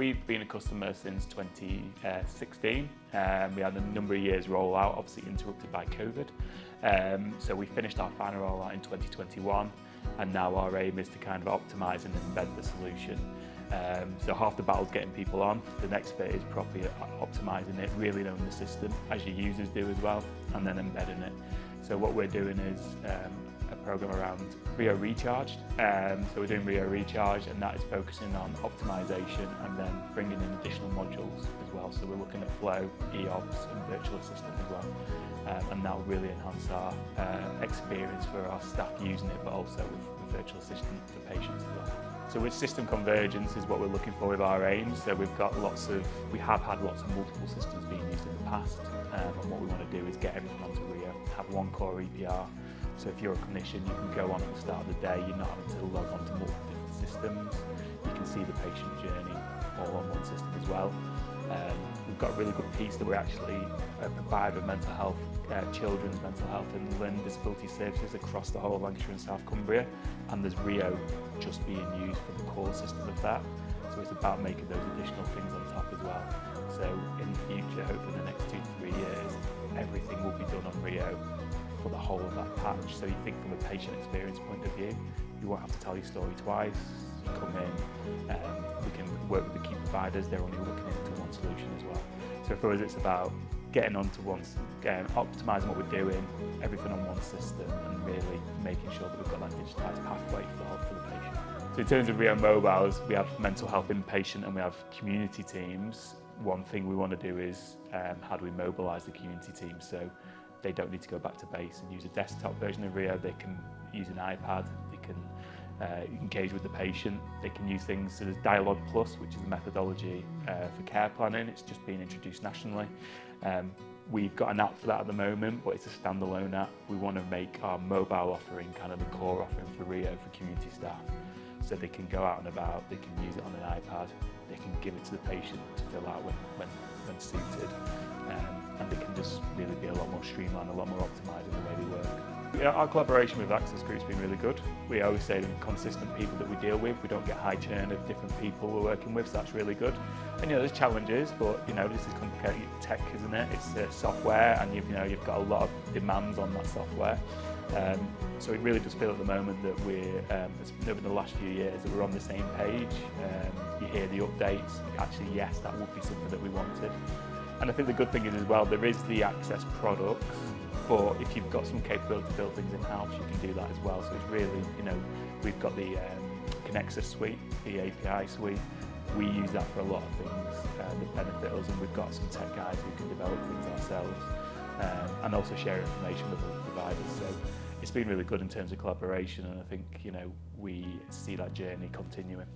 We've been a customer since 2016. We had a number of years rollout, obviously interrupted by COVID. So we finished our final rollout in 2021, and now our aim is to kind of optimise and embed the solution. So half the battle's getting people on, the next bit is properly optimising it, really knowing the system, as your users do as well, and then embedding it. So what we're doing is a program around Rio Recharged. So we're doing Rio Recharge, and that is focusing on optimization and then bringing in additional modules as well. So we're looking at Flow, EOBS and Virtual Assistant as well. And that will really enhance our experience for our staff using it, but also with Virtual Assistant for patients as well. So with system convergence is what we're looking for with our aims. So we have had lots of multiple systems being used in the past, and what we want to do is get everything onto Rio, have one core EPR. So if you're a clinician, you can go on at the start of the day, you're not having to log on to multiple different systems. You can see the patient journey all on one system as well. We've got a really good piece that we're actually a provider of mental health, children's mental health and learning disability services across the whole of Lancashire and South Cumbria, and there's Rio just being used for the core system of that. So it's about making those additional things on top as well. So in the future, hopefully in the next 2 to 3 years, everything will be done on Rio for the whole of that patch. So you think from a patient experience point of view, you won't have to tell your story twice. You come in, we can work with the key providers, they're only looking into one solution as well. So for us it's about getting onto one, optimising what we're doing, everything on one system, and really making sure that we've got that digitised pathway for the patient. So in terms of Rio Mobiles, we have mental health inpatient and we have community teams. One thing we want to do is how do we mobilise the community team so they don't need to go back to base and use a desktop version of Rio. They can use an iPad, they can engage with the patient, they can use things. So there's Dialogue Plus, which is a methodology for care planning. It's just been introduced nationally. We've got an app for that at the moment, but it's a standalone app. We want to make our mobile offering kind of the core offering for Rio for community staff. So they can go out and about, they can use it on an iPad, they can give it to the patient to fill out when suited. And they can just really be a lot more streamlined, a lot more optimised in the way they work. Our collaboration with Access Group's been really good. We always say they're consistent people that we deal with. We don't get high churn of different people we're working with, so that's really good. And there's challenges, but this is complicated tech, isn't it? It's software, and you've got a lot of demands on that software. So it really does feel at the moment that we're, over the last few years, that we're on the same page. You hear the updates. Actually, yes, that would be something that we wanted. And I think the good thing is as well, there is the Access products, but if you've got some capability to build things in-house, you can do that as well. So it's really, we've got the Connexus suite, the API suite. We use that for a lot of things that benefit us, and we've got some tech guys who can develop things ourselves and also share information with other providers. So it's been really good in terms of collaboration, and I think, we see that journey continuing.